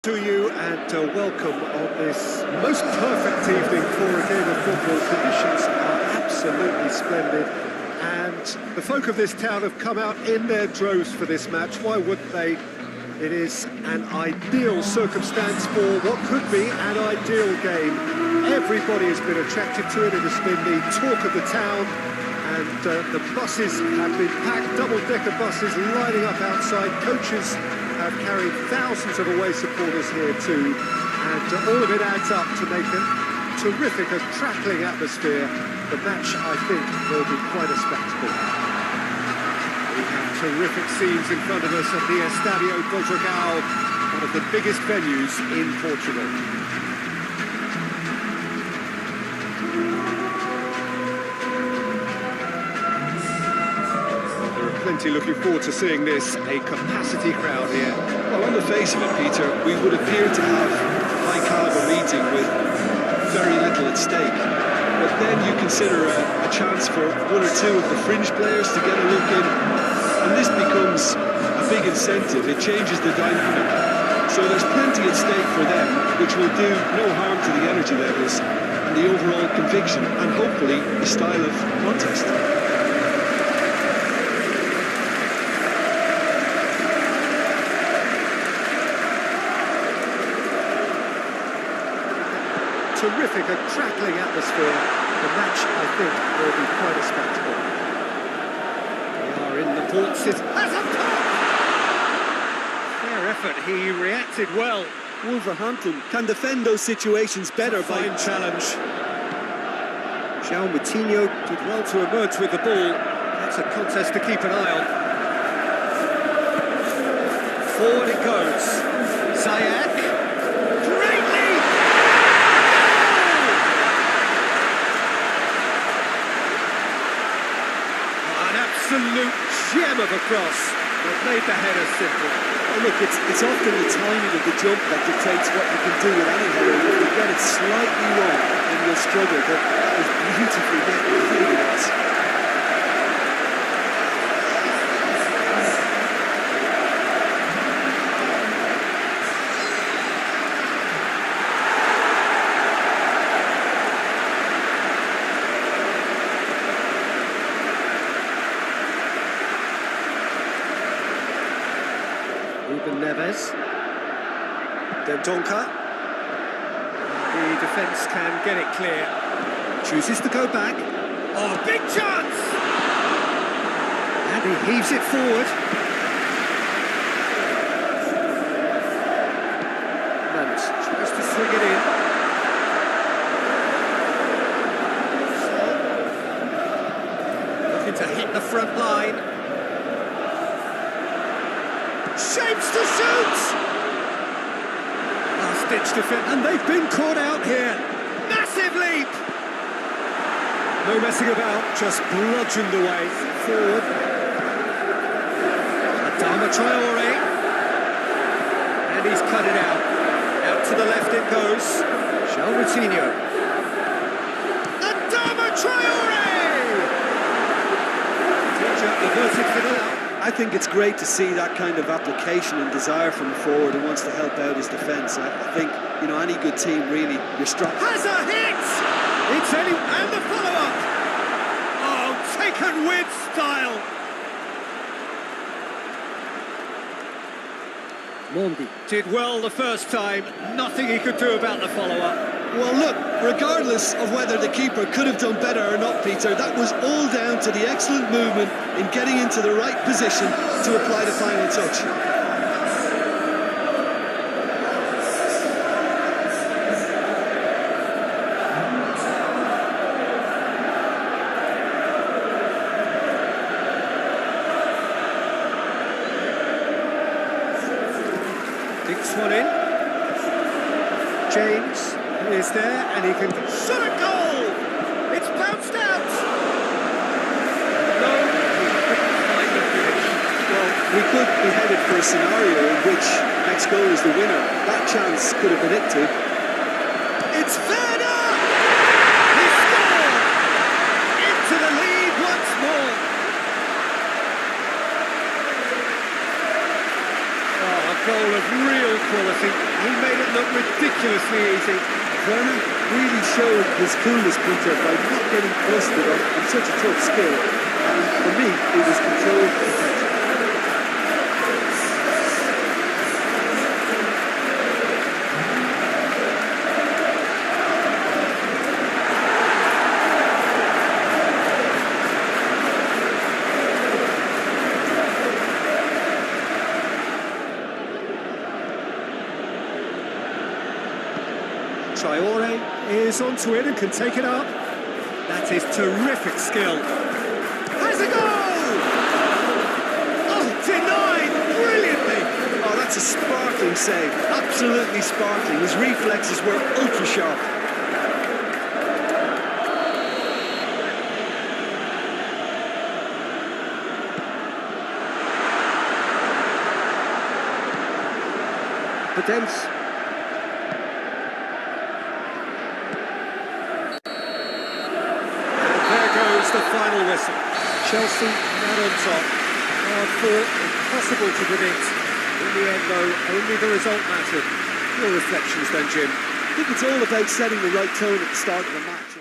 To you and welcome on this most perfect evening for a game of football. Conditions are absolutely splendid and the folk of this town have come out in their droves for this match. Why wouldn't they? It is an ideal circumstance for what could be an ideal game. Everybody has been attracted to it. It has been the talk of the town and the buses have been packed, double-decker buses lining up outside. Coaches have carried thousands of away supporters here too, and all of it adds up to make a terrific, a crackling atmosphere. The match, I think, will be quite a spectacle. We have terrific scenes in front of us at the Estadio do Dragão, one of the biggest venues in Portugal. Plenty looking forward to seeing this, a capacity crowd here. Well, on the face of it, Peter, we would appear to have a high-caliber meeting with very little at stake. But then you consider a chance for one or two of the fringe players to get a look in, and this becomes a big incentive. It changes the dynamic. So there's plenty at stake for them, which will do no harm to the energy levels and the overall conviction, and hopefully the style of contest. Terrific, a crackling atmosphere. The match, I think, will be quite a spectacle. We are in the port city. Has a pop! Fair effort, he reacted well. Wolverhampton can defend those situations better by... Fine challenge. João Moutinho did well to emerge with the ball. That's a contest to keep an eye on. Forward it goes. Ziyech. Absolute gem of a cross that made the header simple. Oh, look, it's often the timing of the jump that dictates what you can do with any header. If you get it slightly wrong, then you'll struggle, but it was beautifully hit. It really was. Neves, Dendonka, the defence can get it clear, chooses to go back, oh, big chance, and he heaves it forward, Mount tries to swing it in, looking to hit the front line. Shapes to shoot! Last-ditch defense, and they've been caught out here. Massive leap! No messing about, just bludgeoned away. Forward. Adama Traore. And he's cut it out. Out to the left it goes. João Moutinho. Adama Traore! Danger averted for the left. I think it's great to see that kind of application and desire from a forward who wants to help out his defence. I think, you know, any good team really, you're strong. Has a hit! It's and the follow-up! Oh, taken with style! Mondi did well the first time, nothing he could do about the follow-up. Well, look, regardless of whether the keeper could have done better or not, Peter, that was all down to the excellent movement in getting into the right position to apply the final touch. Dinks one in. James is there, and he can shot a goal! It's bounced out! No, he couldn't find the finish. Well, we could be headed for a scenario in which next goal is the winner. That chance could have been it too. It's Werner! He scored! Into the lead once more! Oh, a goal of real quality. He looked ridiculously easy. Werner really showed his coolness, Peter, by not getting busted on such a tough skill. And for me, it was controlled perfection. Traore is onto it and can take it up. That is terrific skill. Has a goal! Oh, denied brilliantly! Oh, that's a sparkling save. Absolutely sparkling. His reflexes were ultra sharp. Podence. The final whistle. Chelsea not on top. Hard fought, impossible to predict. In the end, though, only the result mattered. Your reflections then, Jim? I think it's all about setting the right tone at the start of the match.